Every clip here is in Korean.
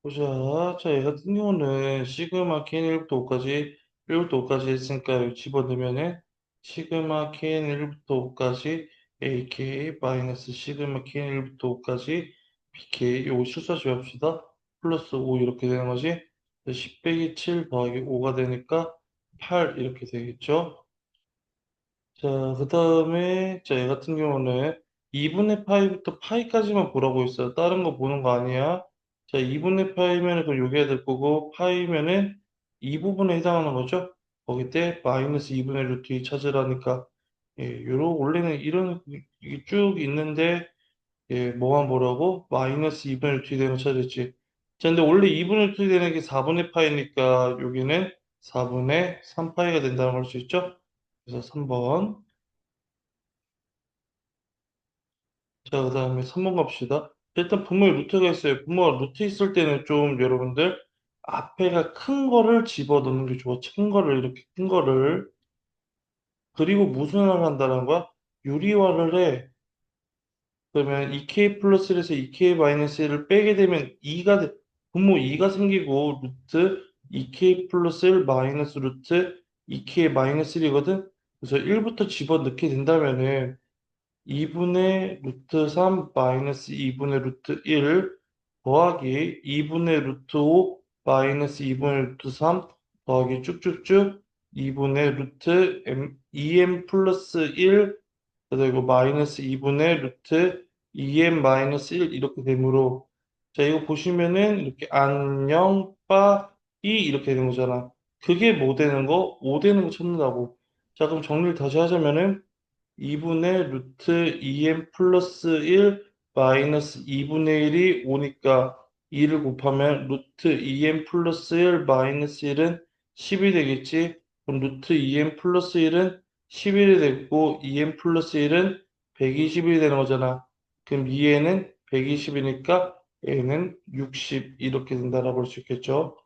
보자. 자, 얘 같은 경우는 시그마 kn 1부터 5까지, 1부터 5까지 했으니까 여기 집어넣으면은 시그마 kn 1부터 5까지 ak 마이너스 시그마 kn 1부터 5까지 bk 요거 실수하지 맙시다. 플러스 5 이렇게 되는 거지. 10 빼기 7 더하기 5가 되니까 8 이렇게 되겠죠. 자, 그 다음에, 자, 얘 같은 경우는 2분의 파이부터 파이까지만 보라고 했어요. 다른 거 보는 거 아니야. 자, 2분의 파이면은 그럼 요게 될 거고, 파이면은 이 부분에 해당하는 거죠. 거기 때 마이너스 2분의 루트 2 찾으라니까, 예, 원래는 이런, 이게 쭉 있는데, 예, 뭐만 보라고? 마이너스 2분의 루트 2 되는 거 찾았지. 자, 근데 원래 2분의 루트 2 되는 게 4분의 파이니까, 여기는 4분의 3파이가 된다는 걸 수 있죠. 그래서 3번. 자, 그 다음에 3번 갑시다. 일단 분모에 루트가 있어요. 분모가 루트 있을 때는 좀 여러분들 앞에가 큰 거를 집어넣는 게 좋아. 큰 거를 이렇게 큰 거를. 그리고 무슨 말을 한다는 거야? 유리화를 해. 그러면 2k 플러스 1에서 2k 마이너스 1을 빼게 되면 2가 분모 2가 생기고 루트 2k 플러스 1 마이너스 루트 2k 마이너스 1이거든. 그래서 1부터 집어넣게 된다면은 2분의 루트 3 마이너스 2분의 루트 1 더하기 2분의 루트 5 마이너스 2분의 루트 3 더하기 쭉쭉쭉 2분의 루트 2m 플러스 1 그리고 마이너스 2분의 루트 2m 마이너스 1 이렇게 되므로 자 이거 보시면은 이렇게 안녕 빠이 이렇게 되는 거잖아. 그게 뭐 되는 거? 5 되는 거 찾는다고. 자 그럼 정리를 다시 하자면은 2분의 루트 2m 플러스 1 마이너스 2분의 1이 5니까 2를 곱하면 루트 2m 플러스 1 마이너스 1은 10이 되겠지. 그럼 루트 2m 플러스 1은 11이 됐고 2m 플러스 1은 120이 되는 거잖아. 그럼 2에는 120이니까 A는 60 이렇게 된다라고 볼 수 있겠죠.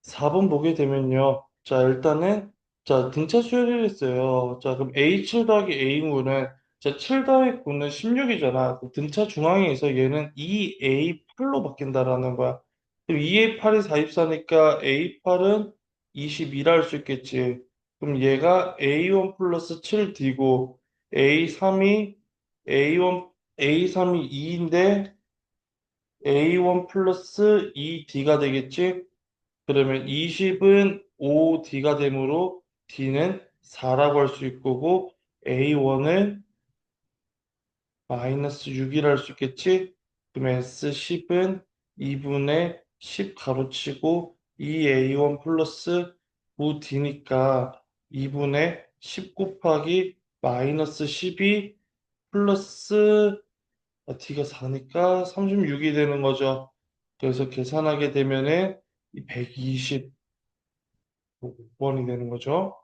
4번 보게 되면요. 자, 일단은, 자, 등차 수열을 했어요. 자, 그럼 A7 더하기 A군은, 자, 7 더하기 9는 16이잖아. 등차 중앙에 있어 얘는 2A8로 바뀐다라는 거야. 그럼 2A8이 44니까 A8은 22라 할 수 있겠지. 그럼 얘가 A1 플러스 7D고, A3이, A3이 2인데, A1 플러스 2D가 되겠지? 그러면 20은 5D가 되므로 D는 4라고 할 수 있고 A1은 마이너스 6이라 할 수 있겠지? 그러면 S10은 2분의 10 가로치고 2A1 플러스 5D니까 2분의 10 곱하기 마이너스 12 플러스 D가 4니까 36이 되는 거죠. 그래서 계산하게 되면은 120 5번이 되는 거죠.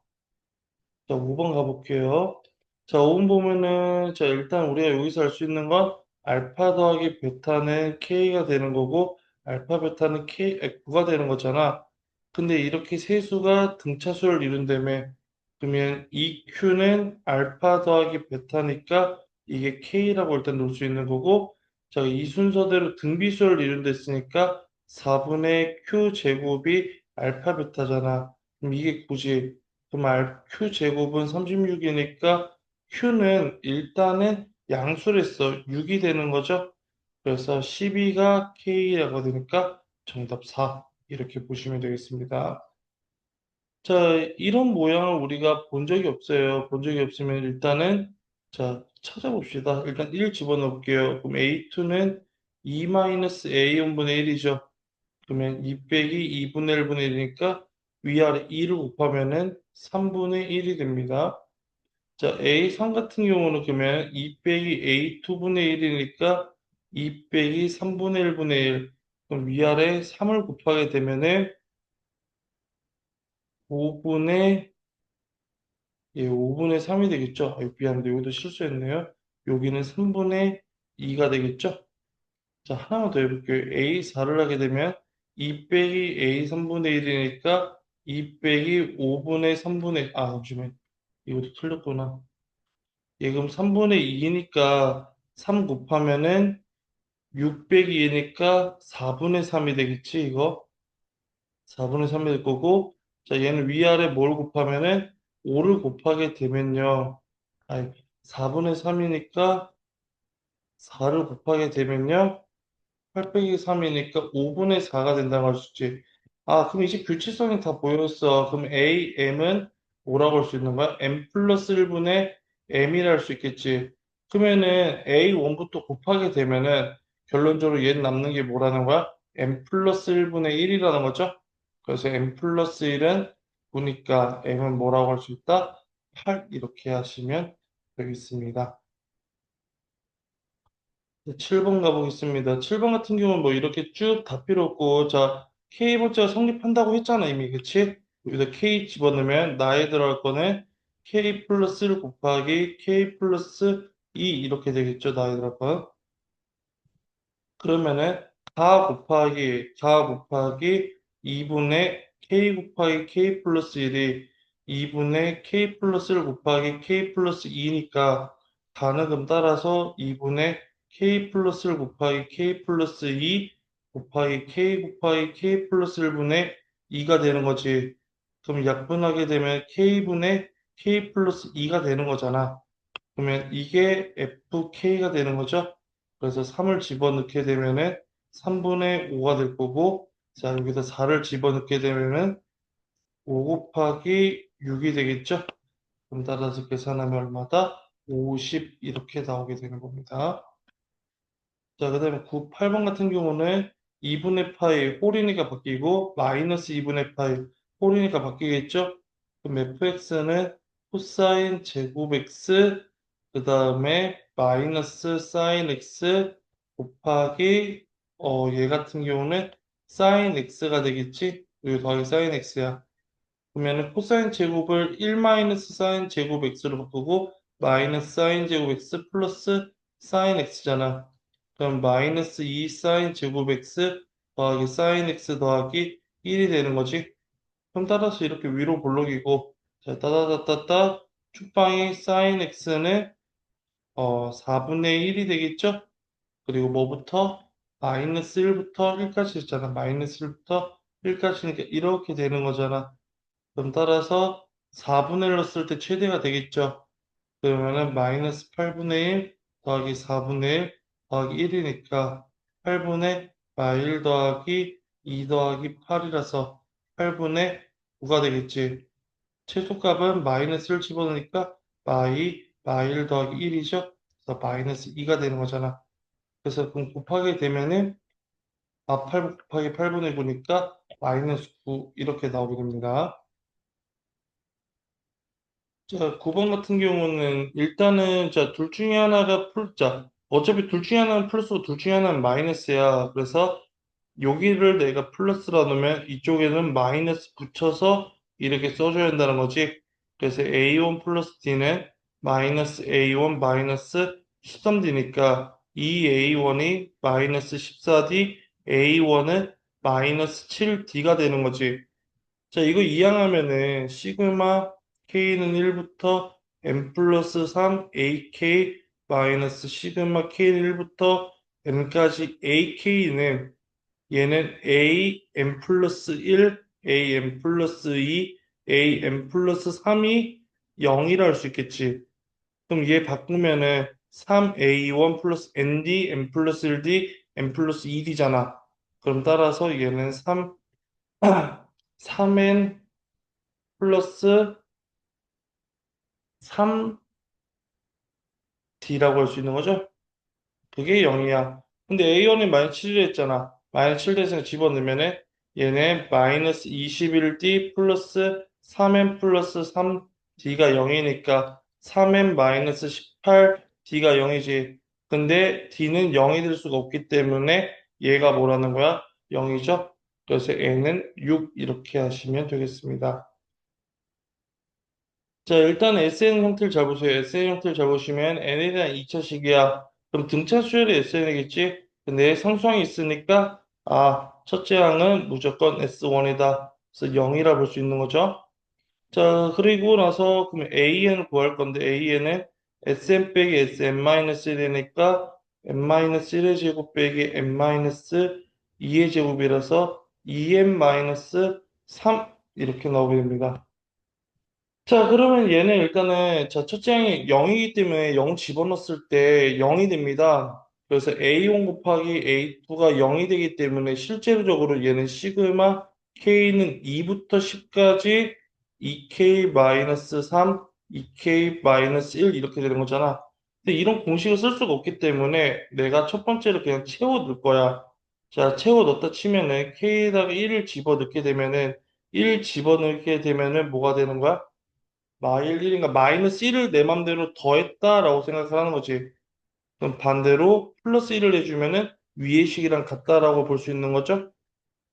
자, 5번 가볼게요. 자, 5번 보면은, 자, 일단 우리가 여기서 알 수 있는 건 알파 더하기 베타는 K가 되는 거고, 알파 베타는 K, 9가 되는 거잖아. 근데 이렇게 세수가 등차수를 이룬다며, 그러면 이 Q는 알파 더하기 베타니까 이게 K라고 일단 놓을 수 있는 거고, 자, 이 순서대로 등비수를 이룬댔으니까 4분의 Q 제곱이 알파 베타잖아. 그럼 이게 굳이 그럼 Q 제곱은 36이니까 Q는 일단은 양수를 써 6이 되는 거죠. 그래서 12가 K라고 되니까 정답 4 이렇게 보시면 되겠습니다. 자, 이런 모양을 우리가 본 적이 없어요. 본 적이 없으면 일단은 자, 찾아봅시다. 일단 1 집어넣을게요. 그럼 A2는 2-A1분의 1이죠. 그러면 2 빼기 2분의 1분의 1이니까 위아래 2를 곱하면은 3분의 1이 됩니다. 자, A3 같은 경우는 그러면 2 빼기 A2분의 1이니까 2 빼기 3분의 1분의 1. 그럼 위아래 3을 곱하게 되면은 5분의, 예, 5분의 3이 되겠죠? 아, 미안한데 여기도 실수했네요. 여기는 3분의 2가 되겠죠? 자, 하나만 더 해볼게요. A4를 하게 되면 2 빼기 A3분의 1이니까 2 빼기 5분의 3분의, 잠시만. 이것도 틀렸구나. 예, 그럼 3분의 2니까 3 곱하면은 6 빼기 2니까 4분의 3이 되겠지, 이거? 4분의 3이 될 거고, 자, 얘는 위아래 뭘 곱하면은 5를 곱하게 되면요. 아니, 4분의 3이니까 4를 곱하게 되면요. 8 빼기 3이니까 5분의 4가 된다고 할 수 있지. 아, 그럼 이제 규칙성이 다 보였어. 그럼 A, M은 뭐라고 할 수 있는 거야? M 플러스 1분의 M이라 할 수 있겠지. 그러면은 A1부터 곱하게 되면은 결론적으로 얘는 남는 게 뭐라는 거야? M 플러스 1분의 1이라는 거죠? 그래서 M 플러스 1은 9니까 M은 뭐라고 할 수 있다? 8 이렇게 하시면 되겠습니다. 7번 가보겠습니다. 7번 같은 경우는 뭐 이렇게 쭉 다 필요 없고, 자, K번째가 성립한다고 했잖아, 이미. 그치? 여기다 K 집어넣으면 나에 들어갈 거는 K 플러스 1 곱하기 K 플러스 2 이렇게 되겠죠, 나에 들어갈 건. 그러면은 4 곱하기 2분의 K 곱하기 K 플러스 1이 2분의 K 플러스 1 곱하기 K 플러스 2니까 다는 그럼 따라서 2분의 K 플러스 1 곱하기 K 플러스 2 곱하기 K 곱하기 K 플러스 1분의 2가 되는 거지. 그럼 약분하게 되면 K분의 K 플러스 2가 되는 거잖아. 그러면 이게 FK가 되는 거죠. 그래서 3을 집어넣게 되면은 3분의 5가 될 거고, 자, 여기다 4를 집어넣게 되면은 5 곱하기 6이 되겠죠. 그럼 따라서 계산하면 얼마다? 50 이렇게 나오게 되는 겁니다. 자, 그 다음에 8번 같은 경우는 2분의 파이 홀이니까 바뀌고 마이너스 2분의 파이 홀이니까 바뀌겠죠? 그럼 fx는 코사인 제곱 x 그 다음에 마이너스 사인 x 곱하기 얘 같은 경우는 사인 x가 되겠지? 여기 더하기 사인 x야. 그러면은 코사인 제곱을 1 마이너스 사인 제곱 x로 바꾸고 마이너스 사인 제곱 x 플러스 사인 x잖아. 그럼 마이너스 2 사인 제곱 x 더하기 사인 x 더하기 1이 되는 거지. 그럼 따라서 이렇게 위로 볼록이고 자 따다다다다 축방이 사인 x는 4분의 1이 되겠죠? 그리고 뭐부터? 마이너스 1부터 1까지 있잖아. 마이너스 1부터 1까지니까 이렇게 되는 거잖아. 그럼 따라서 4분의 1로 쓸 때 최대가 되겠죠. 그러면은 마이너스 8분의 1 더하기 4분의 1 더하기 1이니까 8분의 1 더하기 2 더하기 8이라서 8분의 9가 되겠지. 최소값은 마이너스 1 집어넣으니까 마이 1 더하기 1이죠. 그래서 마이너스 2가 되는 거잖아. 그래서 그럼 곱하게 되면은 8 곱하기 8분의 9니까 마이너스 9 이렇게 나오게 됩니다. 자, 9번 같은 경우는 일단은 자, 둘 중에 하나가 자, 어차피 둘 중에 하나는 플러스고 둘 중에 하나는 마이너스야. 그래서 여기를 내가 플러스라 놓으면 이쪽에는 마이너스 붙여서 이렇게 써줘야 한다는 거지. 그래서 A1 플러스 D는 마이너스 A1 마이너스 13D니까 이 A1이 마이너스 14D, A1은 마이너스 7D가 되는 거지. 자, 이거 이항하면은 시그마 K는 1부터 M 플러스 3 AK 마이너스 시그마 K는 1부터 M까지 AK는 얘는 A M 플러스 1, A M 플러스 2, A M 플러스 3이 0이라 할 수 있겠지. 그럼 얘 바꾸면은 3A1 플러스 ND, M 플러스 1D, M 플러스 2D잖아. 그럼 따라서 얘는 3N 플러스 3D라고 할 수 있는 거죠? 그게 0이야. 근데 A1이 마이너스 7이 했잖아. 마이너스 7 대에서 집어넣으면은 얘네 마이너스 21D 플러스 3M 플러스 3D가 0이니까 3M 마이너스 18D가 0이지. 근데 D는 0이 될 수가 없기 때문에 얘가 뭐라는 거야? 0이죠? 그래서 N은 6 이렇게 하시면 되겠습니다. 자, 일단 SN 형태를 잘 보세요. SN 형태를 잘 보시면 N에 대한 2차식이야. 그럼 등차 수열이 SN이겠지? 근데 상수항이 있으니까, 첫째 항은 무조건 S1이다. 그래서 0이라 볼 수 있는 거죠. 자, 그리고 나서, 그럼 AN을 구할 건데, AN은 SN 빼기 SN-1이니까 n-1의 제곱 빼기 n-2의 제곱이라서 2n-3 이렇게 나오게 됩니다. 자, 그러면 얘는 일단은, 자, 첫째 항이 0이기 때문에 0 집어넣었을 때 0이 됩니다. 그래서 A1 곱하기 A2가 0이 되기 때문에 실제적으로 얘는 시그마 K는 2부터 10까지 2K-3, 2K-1 이렇게 되는 거잖아. 근데 이런 공식을 쓸 수가 없기 때문에 내가 첫 번째로 그냥 채워 넣을 거야. 자, 채워 넣었다 치면은 K에다가 1을 집어넣게 되면은 1 집어넣게 되면은 뭐가 되는 거야? 마일 1인가 마이너스 1을 내 맘대로 더했다라고 생각을 하는 거지. 그럼 반대로 플러스 1을 해주면은 위의 식이랑 같다라고 볼 수 있는 거죠.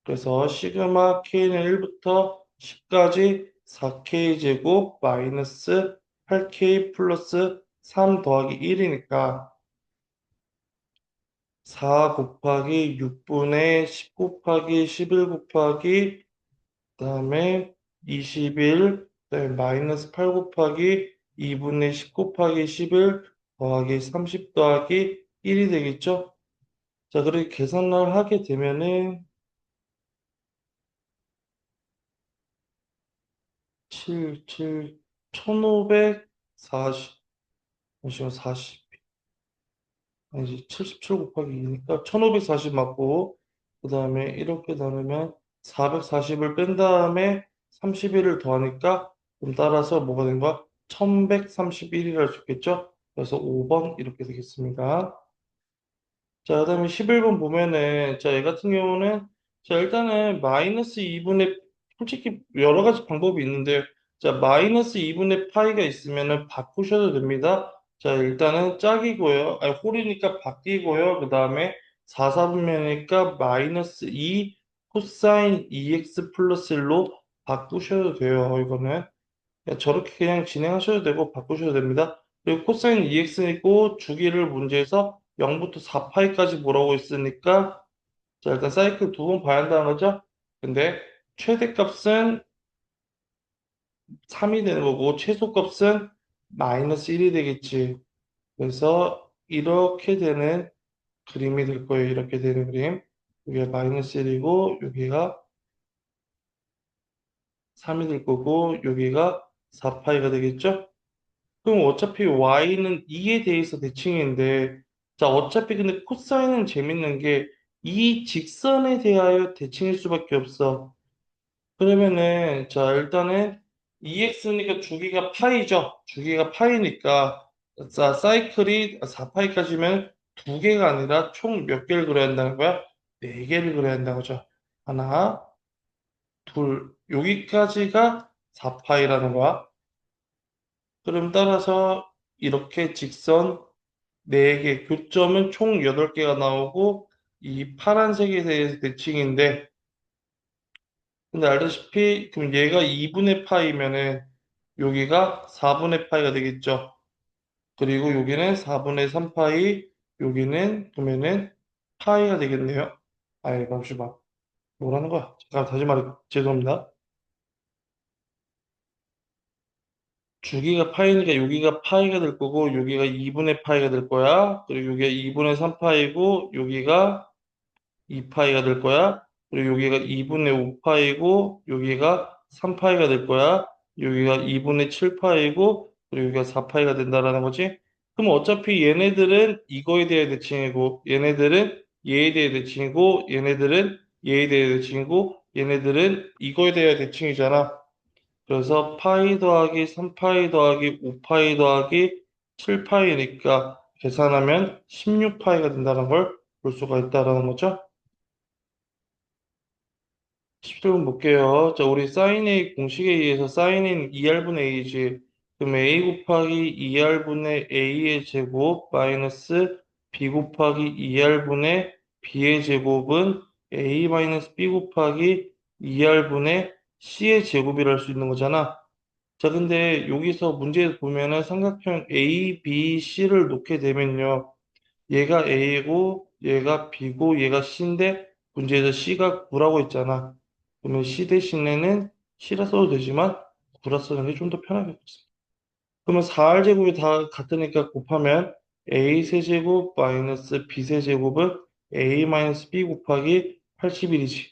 그래서 시그마 k는 1부터 10까지 4k 제곱 마이너스 8k 플러스 3 더하기 1이니까 4 곱하기 6분의 10 곱하기 11 곱하기 그다음에 21, 그다음에 마이너스 8 곱하기 2분의 10 곱하기 11 더하기 30 더하기 1이 되겠죠? 자, 그렇게 계산을 하게 되면은 7, 7, 1540, 잠시만 40, 아니지, 77 곱하기 2니까 1540 맞고, 그 다음에 이렇게 나누면 440을 뺀 다음에 31을 더하니까, 그럼 따라서 뭐가 된 거야? 1131이라 할 수 있겠죠? 그래서 5번 이렇게 되겠습니다. 자, 그다음에 11번 보면은, 자, 얘 같은 경우는, 자, 일단은 마이너스 2분의, 솔직히 여러 가지 방법이 있는데, 자, 마이너스 2분의 파이가 있으면은 바꾸셔도 됩니다. 자, 일단은 짝이고요. 아니, 홀이니까 바뀌고요. 그 다음에 4, 4분면이니까 마이너스 2 코사인 2x 플러스 1로 바꾸셔도 돼요. 이거는. 저렇게 그냥 진행하셔도 되고 바꾸셔도 됩니다. 그리고 코사인 2x이고 주기를 문제에서 0부터 4파이까지 보라고 있으니까 자 일단 사이클 두 번 봐야 한다는 거죠. 근데 최대값은 3이 되는 거고 최소값은 마이너스 1이 되겠지. 그래서 이렇게 되는 그림이 될 거예요. 이렇게 되는 그림. 여기가 마이너스 1이고 여기가 3이 될 거고 여기가 4파이가 되겠죠. 그럼 어차피 y는 2에 대해서 대칭인데, 자, 어차피 근데 코사인은 재밌는 게 이 직선에 대하여 대칭일 수밖에 없어. 그러면은, 자, 일단은 2x니까 주기가 파이죠. 주기가 파이니까, 자, 사이클이 4파이까지면 두 개가 아니라 총 몇 개를 그려야 한다는 거야? 네 개를 그려야 한다는 거죠. 하나, 둘, 여기까지가 4파이라는 거야. 그럼 따라서 이렇게 직선 4개, 교점은 총 8개가 나오고 이 파란색에 대해서 대칭인데 근데 알다시피 그럼 얘가 2분의 파이면은 여기가 4분의 파이가 되겠죠. 그리고 여기는 4분의 3파이, 여기는 그러면은 파이가 되겠네요. 아이, 잠시만. 뭐라는 거야? 잠깐 다시 말해. 죄송합니다. 주기가 파이니까 여기가 파이가 될 거고 여기가 2분의 파이가 될 거야. 그리고 여기가 2분의 3파이고 여기가 2파이가 될 거야. 그리고 여기가 2분의 5파이고 여기가 3파이가 될 거야. 여기가 2분의 7파이고 그리고 여기가 4파이가 된다라는 거지. 그럼 어차피 얘네들은 이거에 대해 대칭이고 얘네들은 얘에 대해 대칭이고 얘네들은 얘에 대해 대칭이고 얘네들은 이거에 대해 대칭이잖아. 그래서 파이 더하기 3파이 더하기 5파이 더하기 7파이니까 계산하면 16파이가 된다는 걸 볼 수가 있다라는 거죠. 17번 볼게요. 자, 우리 sin A 공식에 의해서 sin A는 2R분의 A지. 그럼 A 곱하기 2R분의 A의 제곱 마이너스 B 곱하기 2R분의 B의 제곱은 A 마이너스 B 곱하기 2R분의 C의 제곱이라 할 수 있는 거잖아. 자, 근데 여기서 문제에서 보면은 삼각형 A, B, C를 놓게 되면요. 얘가 A고, 얘가 B고, 얘가 C인데, 문제에서 C가 9라고 했잖아. 그러면 C 대신에는 C라 써도 되지만, 9라 쓰는 게 좀 더 편하겠지. 그러면 4R 제곱이 다 같으니까 곱하면 A 세제곱 마이너스 B 세제곱은 A 마이너스 B 곱하기 81이지.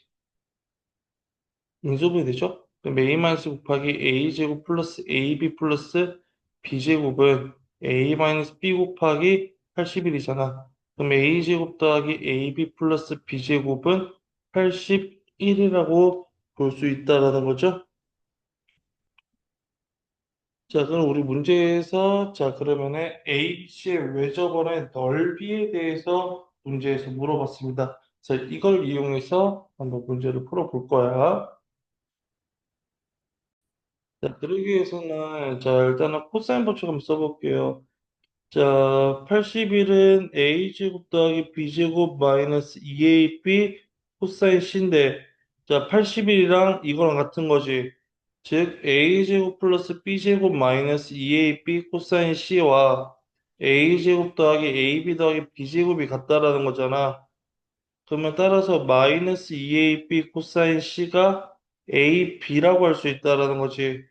인수분해 되죠? 그럼 A 마이너스 곱하기 A 제곱 플러스 AB 플러스 B 제곱은 A 마이너스 B 곱하기 81이잖아. 그럼 A 제곱 더하기 AB 플러스 B 제곱은 81이라고 볼 수 있다라는 거죠. 자, 그럼 우리 문제에서 자, 그러면은 ABC의 외접원의 넓이에 대해서 문제에서 물어봤습니다. 자, 이걸 이용해서 한번 문제를 풀어볼 거야. 자, 그러기 위해서는, 자, 일단은 코사인 법칙 한번 써볼게요. 자, 81은 A제곱 더하기 B제곱 마이너스 2AB 코사인 C인데, 자, 81이랑 이거랑 같은 거지. 즉, A제곱 플러스 B제곱 마이너스 2AB 코사인 C와 A제곱 더하기 AB 더하기 B제곱이 같다라는 거잖아. 그러면 따라서 마이너스 2AB 코사인 C가 AB라고 할 수 있다라는 거지.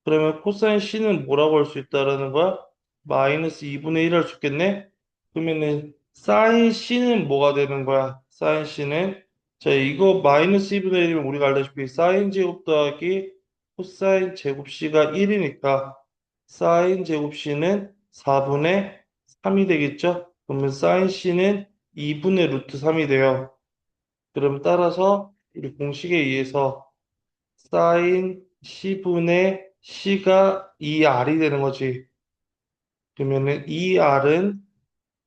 그러면 코사인 C는 뭐라고 할 수 있다라는 거야? 마이너스 2분의 1 할 수 있겠네? 그러면은 사인 C는 뭐가 되는 거야? 사인 C는 자 이거 마이너스 2분의 1이면 우리가 알다시피 사인 제곱 더하기 코사인 제곱 C가 1이니까 사인 제곱 C는 4분의 3이 되겠죠? 그러면 사인 C는 2분의 루트 3이 돼요. 그럼 따라서 우리 공식에 의해서 사인 C분의 C가 2R이 되는 거지. 그러면은 2R은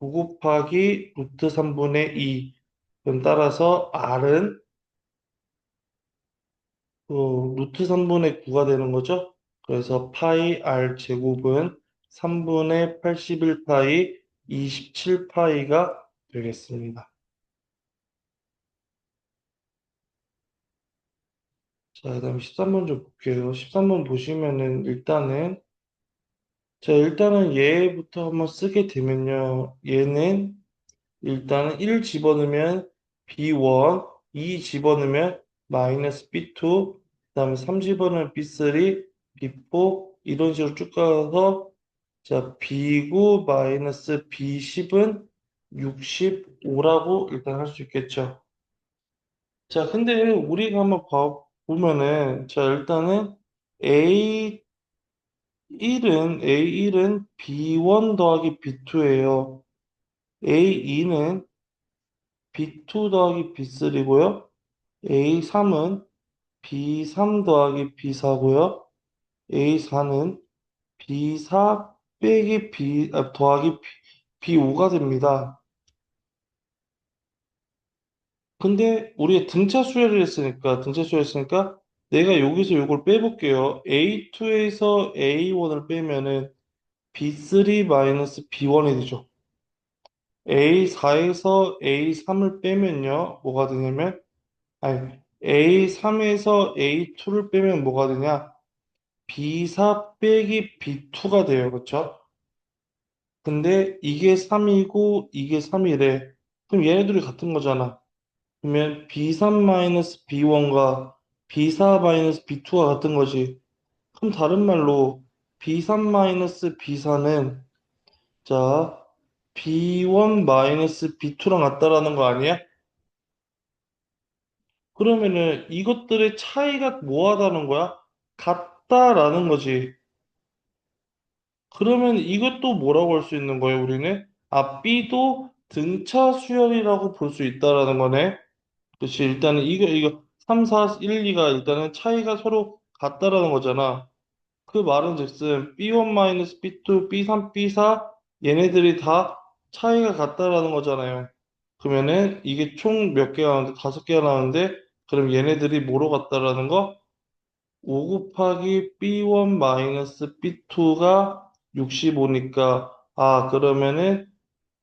9 곱하기 루트 3분의 2. 그럼 따라서 R은 루트 3분의 9가 되는 거죠. 그래서 파이 R 제곱은 3분의 81 파이 27 파이가 되겠습니다. 자, 그다음 13번 좀 볼게요. 13번 보시면은 일단은 얘부터 한번 쓰게 되면요. 얘는 일단은 1 집어넣으면 B1, 2 집어넣으면 마이너스 B2, 그 다음에 3 집어넣으면 B3, B4 이런 식으로 쭉 가서 자 B9 마이너스 B10은 65라고 일단 할 수 있겠죠. 자 근데 우리가 한번 보면은 자 일단은 A1은 B1 더하기 B2예요. A2는 B2 더하기 B3고요. A3은 B3 더하기 B4고요. A4는 B4 빼기 더하기 B5가 됩니다. 근데 우리가 등차 수열을 했으니까 내가 여기서 이걸 빼볼게요. A2에서 A1을 빼면은 B3 마이너스 B1이 되죠. A4에서 A3을 빼면요. 뭐가 되냐면 아니, A3에서 A2를 빼면 뭐가 되냐? B4 빼기 B2가 돼요. 그쵸? 근데 이게 3이고 이게 3이래. 그럼 얘네들이 같은 거잖아. 그러면 B3 마이너스 B1과 B4 마이너스 B2가 같은 거지. 그럼 다른 말로 B3 마이너스 B4는 자 B1 마이너스 B2랑 같다라는 거 아니야? 그러면은 이것들의 차이가 뭐하다는 거야? 같다라는 거지. 그러면 이것도 뭐라고 할 수 있는 거예요, 우리는? 아, B도 등차 수열이라고 볼 수 있다라는 거네. 그렇지. 일단은 이거 3, 4, 1, 2가 일단은 차이가 서로 같다라는 거잖아. 그 말은 즉슨 B1 B2, B3, B4 얘네들이 다 차이가 같다라는 거잖아요. 그러면은 이게 총 몇 개가 나오는데 다섯 개가 나오는데 그럼 얘네들이 뭐로 같다라는 거? 5 곱하기 B1 B2가 65니까 아 그러면은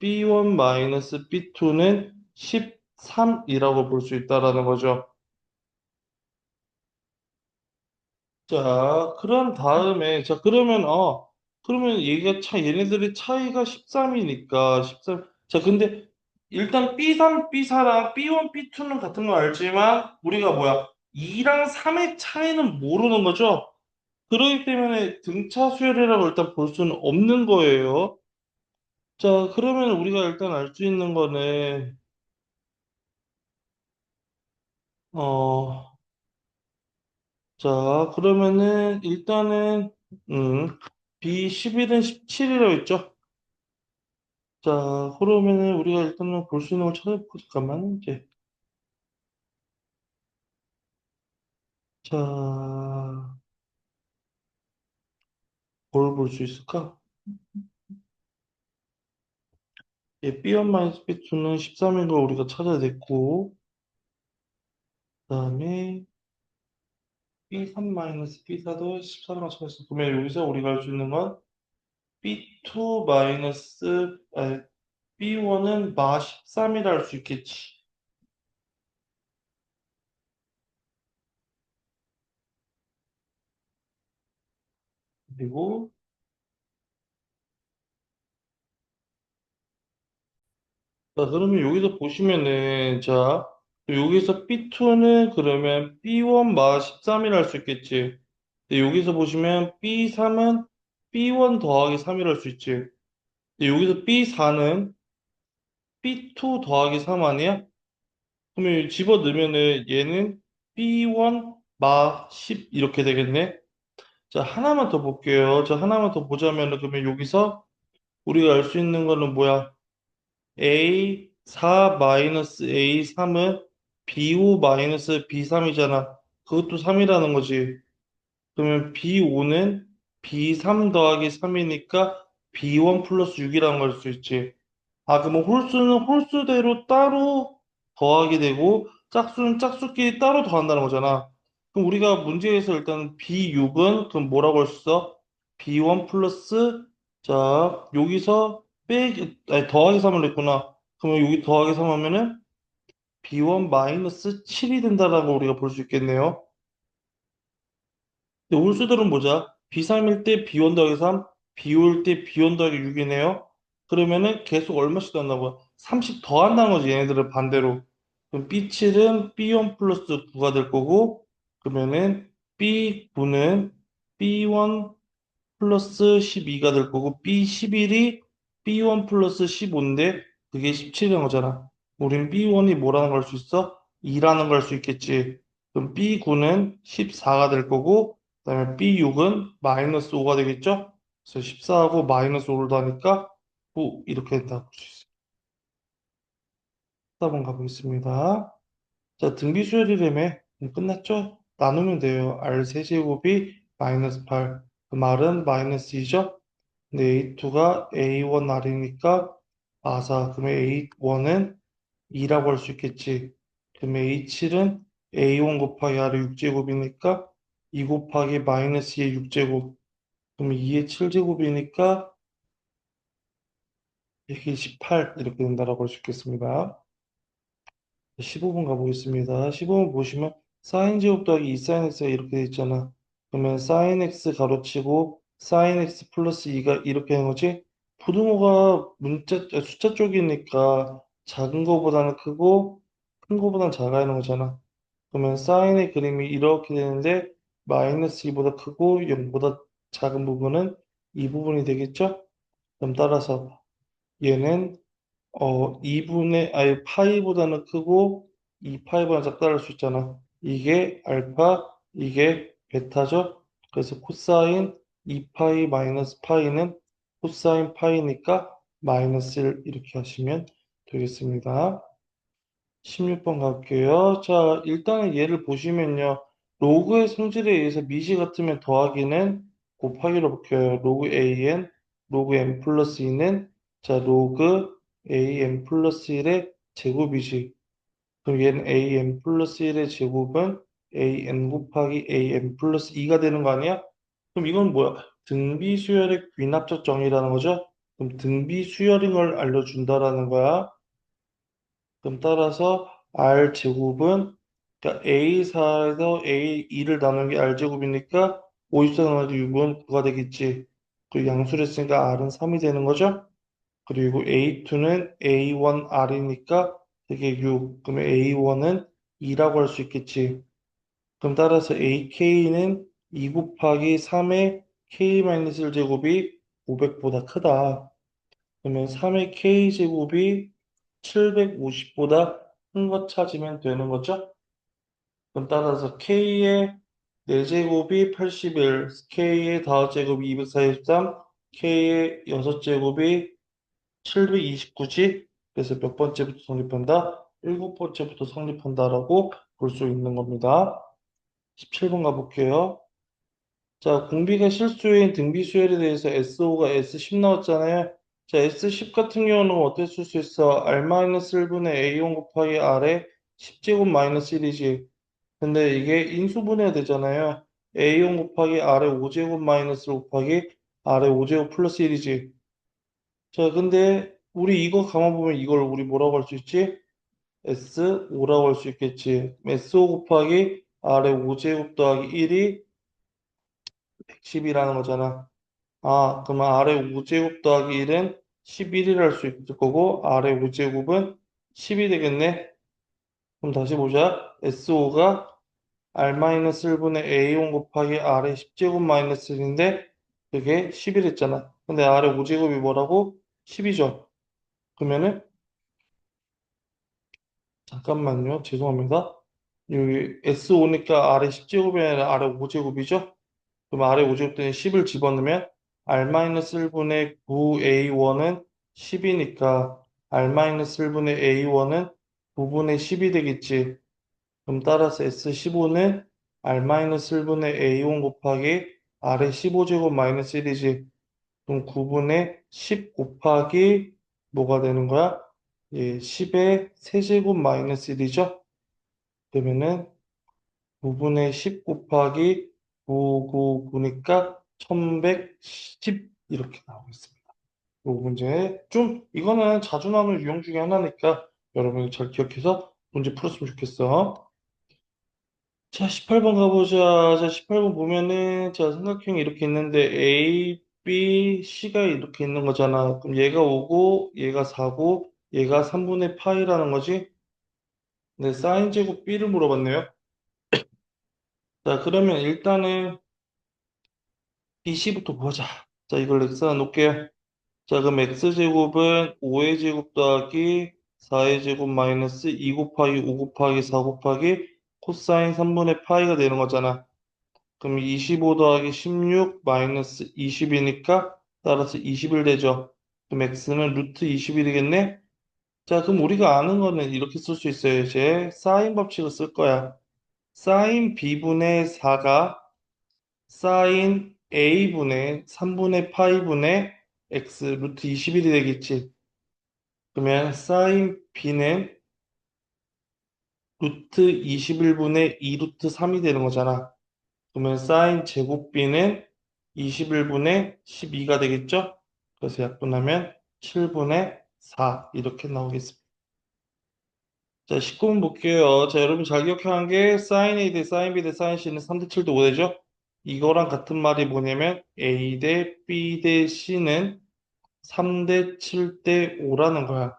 B1 B2는 13이라고 볼 수 있다라는 거죠. 자, 그런 다음에, 자, 그러면 얘네들의 차이가 13이니까, 13. 자, 근데, 일단 B3, B4랑 B1, B2는 같은 거 알지만, 우리가 뭐야, 2랑 3의 차이는 모르는 거죠? 그렇기 때문에 등차 수열이라고 일단 볼 수는 없는 거예요. 자, 그러면 우리가 일단 알 수 있는 거는, 어, 자, 그러면은 일단은, B11은 17이라고 했죠? 자, 그러면은 우리가 일단은 볼 수 있는 걸 찾아볼까? 잠깐만, 이제. 자, 뭘 볼 수 있을까? 예, B1-B2는 13인 걸 우리가 찾아냈고, 그 다음에 B3-B4도 14로 찾았어. 그러면 여기서 우리가 알 수 있는 건 B2 마이너스, 아니, B1은 마 13이라 할 수 있겠지. 그리고, 자, 그러면 여기서 보시면은, 자, 여기서 B2는 그러면 B1 마 13이라 할 수 있겠지. 근데 여기서 보시면 B3은 B1 더하기 3이라 할 수 있지. 근데 여기서 B4는 B2 더하기 3 아니야? 그러면 집어 넣으면은 얘는 B1 마 10 이렇게 되겠네. 자, 하나만 더 볼게요. 자, 하나만 더 보자면은 그러면 여기서 우리가 알 수 있는 거는 뭐야? A4 마이너스 A3은 B5 마이너스 B3이잖아. 그것도 3이라는 거지. 그러면 B5는 B3 더하기 3이니까 B1 플러스 6이라는 걸 수 있지. 아, 그러면 홀수는 홀수대로 따로 더하게 되고 짝수는 짝수끼리 따로 더한다는 거잖아. 그럼 우리가 문제에서 일단 B6은 그럼 뭐라고 할 수 있어? B1 플러스 자 여기서 빼기 아니 더하기 3을 냈구나. 그러면 여기 더하기 3 하면은 B1 마이너스 7이 된다라고 우리가 볼 수 있겠네요. 근데 홀수들은 보자. B3일 때 B1 더하기 3, B5일 때 B1 더하기 6이네요. 그러면은 계속 얼마씩 더한다고? 30 더한다는 거지, 얘네들은 반대로. 그럼 B7은 B1 플러스 9가 될 거고, 그러면은 B9는 B1 플러스 12가 될 거고, B11이 B1 플러스 15인데, 그게 17이라는 거잖아. 우린 B1이 뭐라는 걸 수 있어? 2라는 걸 수 있겠지. 그럼 B9는 14가 될 거고, 그다음에 B6은 마이너스 5가 되겠죠? 그래서 14하고 마이너스 5를 더하니까 9 이렇게 된다고 볼 수 있어요. 4번 가보겠습니다. 자, 등비수열이라며 끝났죠? 나누면 돼요. R 세제곱이 마이너스 8. 그 말은 마이너스 2죠? 근데 A2가 A1R이니까 아사. 그러면 A1은 2라고 할 수 있겠지. 그러면 A7은 A1 곱하기 R의 6제곱이니까 2 곱하기 마이너스 2의 6제곱. 그럼 2의 7제곱이니까 128 이렇게 된다라고 할 수 있겠습니다. 15번 가보겠습니다. 15번 보시면 사인 제곱 더하기 2 사인 x가 이렇게 돼 있잖아. 그러면 사인 x 가로치고 사인 x 플러스 2가 이렇게 되는 거지. 부등호가 숫자 쪽이니까 작은 거보다는 크고 큰 거보다는 작아야 하는 거잖아. 그러면 사인의 그림이 이렇게 되는데 마이너스 2보다 크고 0보다 작은 부분은 이 부분이 되겠죠? 그럼 따라서 얘는 2분의, 아니, 파이보다는 크고 2파이보다 작다를 수 있잖아. 이게 알파, 이게 베타죠? 그래서 코사인 2파이 마이너스 파이는 코사인 파이니까 마이너스 1 이렇게 하시면 되겠습니다. 16번 갈게요. 자, 일단은 얘를 보시면요. 로그의 성질에 의해서 미시 같으면 더하기는 곱하기로 바뀌어요. 로그 an, 로그 n 플러스 2는 자, 로그 an 플러스 1의 제곱이지. 그럼 얘는 an 플러스 1의 제곱은 an 곱하기 an 플러스 2가 되는 거 아니야? 그럼 이건 뭐야? 등비수열의 귀납적 정의라는 거죠? 그럼 등비수열인 걸 알려준다라는 거야. 그럼 따라서 R 제곱은 그러니까 A4에서 A2를 나눈 게 R 제곱이니까 54 나누기 6은 9가 되겠지. 그리고 양수를 했으니까 R은 3이 되는 거죠. 그리고 A2는 A1R이니까 되게 6. 그러면 A1은 2라고 할 수 있겠지. 그럼 따라서 AK는 2 곱하기 3의 K-1 제곱이 500보다 크다. 그러면 3의 k제곱이 750보다 큰 거 찾으면 되는 거죠? 그럼 따라서 k의 4제곱이 81, k의 5제곱이 243, k의 6제곱이 729지? 그래서 몇 번째부터 성립한다? 7번째부터 성립한다라고 볼 수 있는 겁니다. 17번 가볼게요. 자, 공비가 실수요인 등비 수열에 대해서 SO가 S10 나왔잖아요. 자, S10 같은 경우는 어떻게 쓸 수 있어? R-1분의 A1 곱하기 R에 10제곱 마이너스 1이지. 근데 이게 인수분해가 되잖아요. A1 곱하기 R의 5제곱 마이너스 곱하기 R의 5제곱 플러스 1이지. 자, 근데 우리 이거 가만 보면 이걸 우리 뭐라고 할 수 있지? S5라고 할 수 있겠지. S5 곱하기 R의 5제곱 더하기 1이 110이라는 거잖아. 아, 그러면 R의 5제곱 더하기 1은 11이라 할 수 있을 거고, R의 5제곱은 10이 되겠네. 그럼 다시 보자. S5가 R-1분의 A1 곱하기 R의 10제곱 마이너스 1인데, 그게 11했잖아. 근데 R의 5제곱이 뭐라고? 10이죠. 그러면은, 잠깐만요. 죄송합니다. 여기 S5니까 R의 10제곱이 아니라 R의 5제곱이죠? 그럼 R의 5제곱대는 10을 집어넣으면 R-1분의 9A1은 10이니까 R-1분의 A1은 9분의 10이 되겠지. 그럼 따라서 S15는 R-1분의 A1 곱하기 R의 15제곱 마이너스 1이지. 그럼 9분의 10 곱하기 뭐가 되는 거야? 예, 10의 세제곱 마이너스 1이죠? 그러면은 9분의 10 곱하기 999니까 1110 이렇게 나오겠습니다. 이 문제 좀 이거는 자주 나오는 유형 중에 하나니까 여러분이 잘 기억해서 문제 풀었으면 좋겠어. 자, 18번 가보자. 자, 18번 보면은 자, 삼각형이 이렇게 있는데 A, B, C가 이렇게 있는 거잖아. 그럼 얘가 5고 얘가 4고 얘가 3분의 파이라는 거지. 근데 사인 제곱 B를 물어봤네요. 자, 그러면 일단은 BC부터 보자. 자, 이걸 x에 놓을게요. 자, 그럼 x제곱은 5의 제곱 더하기 4의 제곱 마이너스 2 곱하기 5 곱하기 4 곱하기 코사인 3분의 파이가 되는 거잖아. 그럼 25 더하기 16 마이너스 20이니까 따라서 21 되죠. 그럼 x는 루트 21이겠네? 자, 그럼 우리가 아는 거는 이렇게 쓸 수 있어요. 이제 사인 법칙을 쓸 거야. 사인 b분의 4가 사인 a분의 3분의 파이분의 x 루트 21이 되겠지. 그러면 사인 b는 루트 21분의 2 루트 3이 되는 거잖아. 그러면 사인 제곱 b는 21분의 12가 되겠죠? 그래서 약분하면 7분의 4 이렇게 나오겠습니다. 자, 19번 볼게요. 자, 여러분 잘 기억한 게 사인 A 대 사인 B 대 사인 C는 3대 7대 5 되죠? 이거랑 같은 말이 뭐냐면 A 대 B 대 C는 3대 7대 5라는 거야.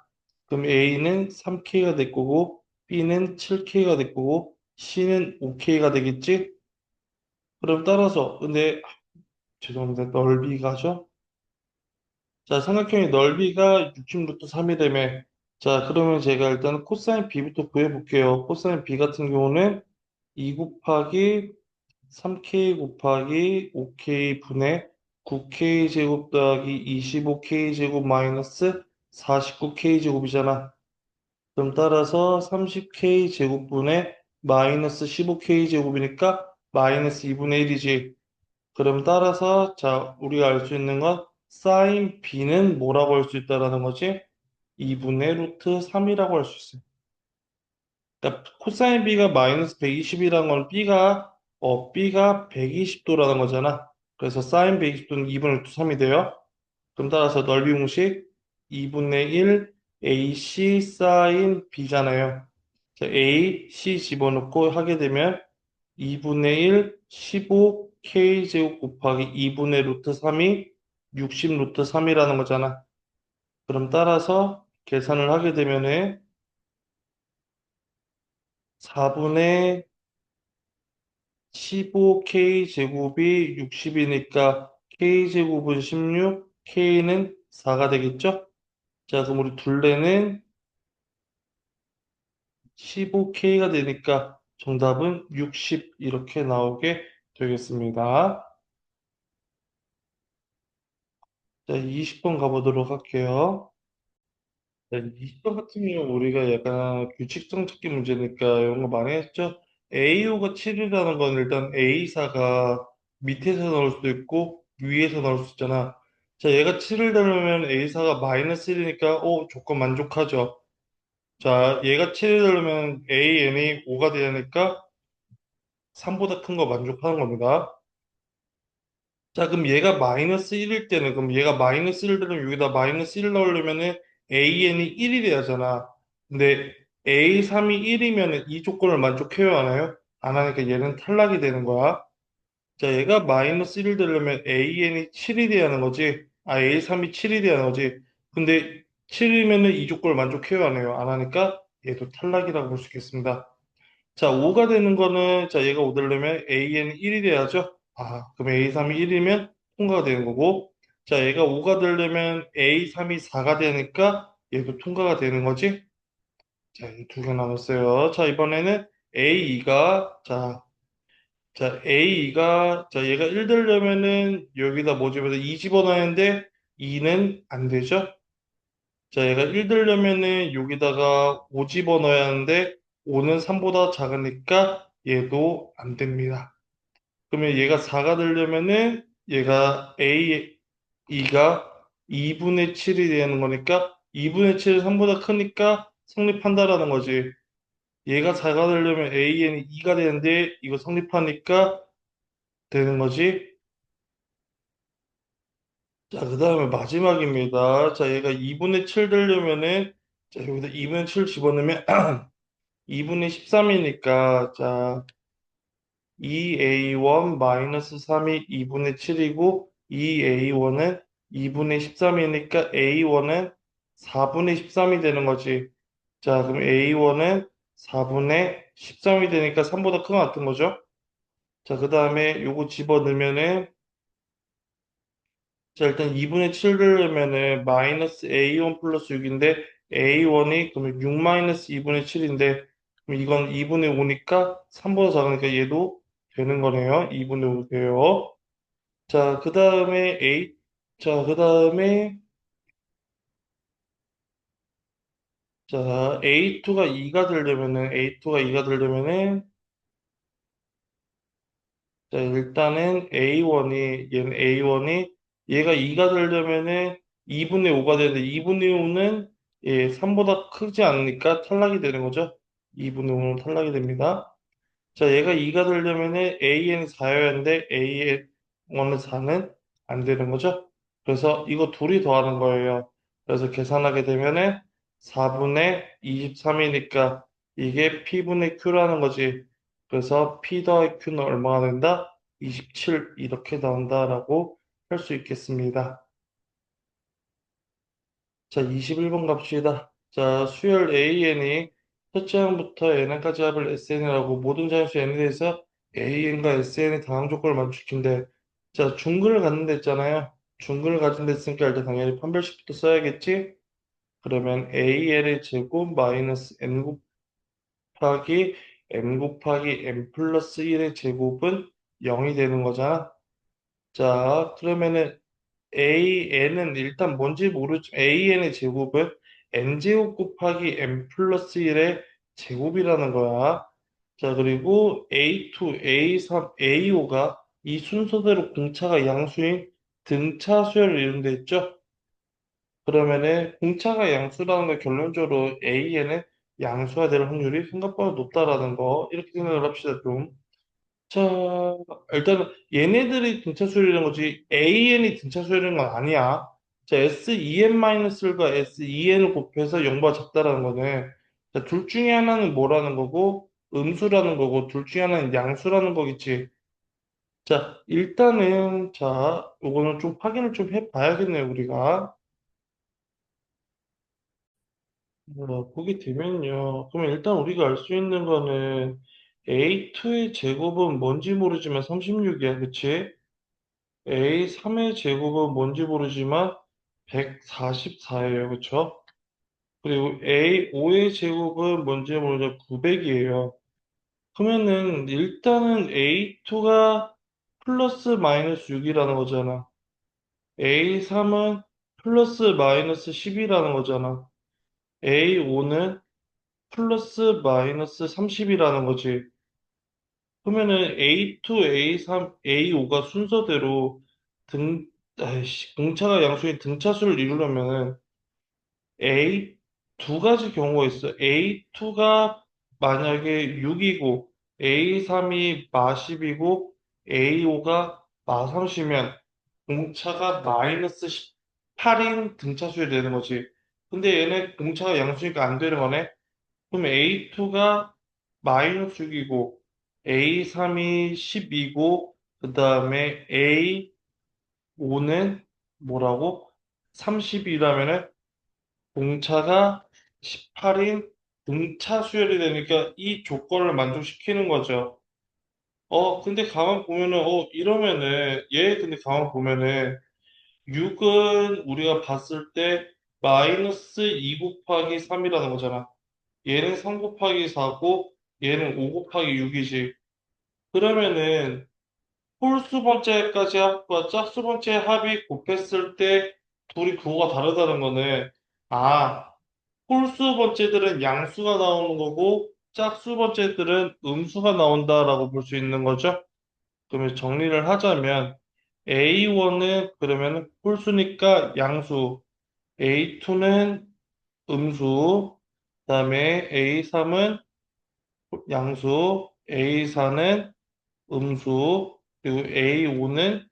그럼 A는 3K가 될 거고, B는 7K가 될 거고, C는 5K가 되겠지? 그럼 따라서, 근데, 죄송합니다. 넓이가죠? 자, 삼각형의 넓이가 60루트 3이라며. 자, 그러면 제가 일단 코사인 B부터 구해볼게요. 코사인 B 같은 경우는 2 곱하기 3K 곱하기 5K 분의 9K 제곱 더하기 25K 제곱 마이너스 49K 제곱이잖아. 그럼 따라서 30K 제곱분의 마이너스 15K 제곱이니까 마이너스 2분의 1이지. 그럼 따라서 자 우리가 알 수 있는 건 사인 B는 뭐라고 할 수 있다라는 거지? 2분의 루트 3이라고 할 수 있어요. 그러니까 코사인 B가 마이너스 120이라는 건 B가 120도라는 거잖아. 그래서 사인 120도는 2분의 루트 3이 돼요. 그럼 따라서 넓이 공식 2분의 1 AC 사인 B잖아요. 자, A, C 집어넣고 하게 되면 2분의 1 15K 제곱 곱하기 2분의 루트 3이 60 루트 3이라는 거잖아. 그럼 따라서 계산을 하게 되면은 4분의 15K 제곱이 60이니까 K 제곱은 16, K는 4가 되겠죠? 자, 그럼 우리 둘레는 15K가 되니까 정답은 60 이렇게 나오게 되겠습니다. 자, 20번 가보도록 할게요. 자, 20번 같은 경우 우리가 약간 규칙성 찾기 문제니까 이런 거 많이 했죠? AO가 7이라는 건 일단 A사가 밑에서 나올 수도 있고 위에서 나올 수 있잖아. 자, 얘가 7을 닮으면 A사가 마이너스 1이니까 조건 만족하죠. 자, 얘가 7을 닮으면 AN이 5가 되니까 3보다 큰 거 만족하는 겁니다. 자, 그럼 얘가 마이너스 1일 때는, 그럼 얘가 마이너스 1을 들으면 여기다 마이너스 1 넣으려면은 AN이 1이 돼야잖아. 근데 A3이 1이면 이 조건을 만족해요, 안 해요? 안 하니까 얘는 탈락이 되는 거야. 자, 얘가 마이너스 1을 되려면 AN이 7이 돼야 하는 거지. 아, A3이 7이 돼야 하는 거지. 근데 7이면은 이 조건을 만족해요, 안 해요? 안 하니까 얘도 탈락이라고 볼 수 있겠습니다. 자, 5가 되는 거는, 자, 얘가 5 되려면 AN이 1이 돼야죠? 아, 그럼 A3이 1이면 통과가 되는 거고, 자, 얘가 5가 되려면 A3이 4가 되니까 얘도 통과가 되는 거지? 자, 이 두 개 남았어요. 자, 이번에는 A2가, 자, 얘가 1 되려면은 여기다 뭐 집어서 2 집어넣는데 2는 안 되죠? 자, 얘가 1 되려면은 여기다가 5 집어넣어야 하는데 5는 3보다 작으니까 얘도 안 됩니다. 그러면 얘가 4가 되려면은 얘가 A2가 2분의 7이 되는 거니까 2분의 7은 3보다 크니까 성립한다라는 거지. 얘가 4가 되려면 AN이 2가 되는데 이거 성립하니까 되는 거지. 자, 그 다음에 마지막입니다. 자, 얘가 2분의 7 되려면은 자, 여기다 2분의 7 집어넣으면 2분의 13이니까, 자, 2A1 마이너스 3이 2분의 7이고, 2A1은 2분의 13이니까 A1은 4분의 13이 되는 거지. 자, 그럼 A1은 4분의 13이 되니까 3보다 큰 거 같은 거죠? 자, 그 다음에 요거 집어넣으면은, 자, 일단 2분의 7을 하면은 마이너스 A1 플러스 6인데, A1이 그러면 6 마이너스 2분의 7인데, 그럼 이건 2분의 5니까 3보다 작으니까 얘도 되는 거네요. 2분의 5 돼요. 자, 그 다음에 자, 그 다음에, 자, A2가 2가 되려면은, 자, 일단은 얘는 A1이, 얘가 2가 되려면은 2분의 5가 되는데, 2분의 5는 3보다 크지 않으니까 탈락이 되는 거죠. 2분의 5는 탈락이 됩니다. 자, 얘가 2가 되려면은 AN이 4여야 하는데, AN1은 4는 안 되는 거죠. 그래서 이거 둘이 더하는 거예요. 그래서 계산하게 되면은 4분의 23이니까 이게 P분의 Q라는 거지. 그래서 P 더하기 Q는 얼마가 된다? 27 이렇게 나온다라고 할 수 있겠습니다. 자, 21번 갑시다. 자, 수열 AN이 첫째 항부터 N항까지 합을 SN이라고 모든 자연수 N에 대해서 AN과 SN의 다항 조건을 맞추긴데, 자, 중근을 갖는다 했잖아요. 중근을 가진다 했으니까 일단 당연히 판별식부터 써야겠지? 그러면 AN의 제곱 마이너스 N 곱하기 M 곱하기 M 플러스 1의 제곱은 0이 되는 거잖아. 자, 그러면은 AN은 일단 뭔지 모르죠. AN의 제곱은 N제곱 곱하기 N 플러스 1의 제곱이라는 거야. 자, 그리고 A2, A3, A5가 이 순서대로 공차가 양수인 등차 수열을 이룬다 했죠? 그러면은 공차가 양수라는 거 결론적으로 AN은 양수가 될 확률이 생각보다 높다라는 거 이렇게 생각을 합시다 좀. 자, 일단은 얘네들이 등차수열이라는 거지 AN이 등차수열인 건 아니야. 자, SEN-과 SEN을 곱해서 0보다 작다라는 거네. 자, 둘 중에 하나는 뭐라는 거고 음수라는 거고 둘 중에 하나는 양수라는 거겠지. 자, 일단은 자, 요거는 좀 확인을 좀 해봐야겠네요, 우리가. 보게 되면요. 그러면 일단 우리가 알 수 있는 거는 A2의 제곱은 뭔지 모르지만 36이야, 그치? A3의 제곱은 뭔지 모르지만 144예요. 그쵸? 그리고 A5의 제곱은 뭔지 모르죠. 900이에요. 그러면은 일단은 A2가 플러스 마이너스 6이라는 거잖아. A3은 플러스 마이너스 10이라는 거잖아. A5는 플러스 마이너스 30이라는 거지. 그러면은 A2, A3, A5가 순서대로 등, 공차가 양수인 등차수를 이루려면은 A 두 가지 경우가 있어. A2가 만약에 6이고 A3이 마10이고 A5가 마30이면 공차가 마이너스 18인 등차수이 되는 거지. 근데 얘네 공차가 양수니까 안 되는 거네. 그럼 A2가 마이너스 6이고 A3이 10이고 그 다음에 A5는 뭐라고? 30이라면은 공차가 18인 등차 수열이 되니까 이 조건을 만족시키는 거죠. 근데 가만 보면은, 이러면은, 근데 가만 보면은, 6은 우리가 봤을 때 마이너스 2 곱하기 3이라는 거잖아. 얘는 3 곱하기 4고, 얘는 5 곱하기 6이지. 그러면은, 홀수 번째까지 합과 짝수 번째 합이 곱했을 때 둘이 부호가 다르다는 거는, 아, 홀수 번째들은 양수가 나오는 거고 짝수 번째들은 음수가 나온다라고 볼 수 있는 거죠. 그러면 정리를 하자면 A1은 그러면 홀수니까 양수, A2는 음수, 그다음에 A3은 양수, A4는 음수, 그리고 A5는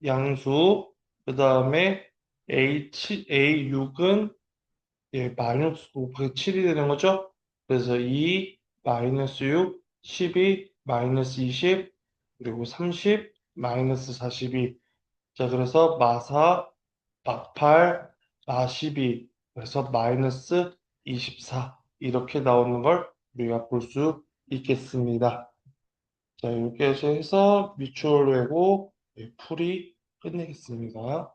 양수, 그다음에 A6은 마이너스 곱하기 7이 되는 거죠? 그래서 2, 마이너스 6, 12, 마이너스 20, 그리고 30, 마이너스 42. 자, 그래서 마사, 마8, 마12, 그래서 마이너스 24. 이렇게 나오는 걸 우리가 볼 수 있겠습니다. 자, 이렇게 해서 뮤추얼 외고 풀이 끝내겠습니다.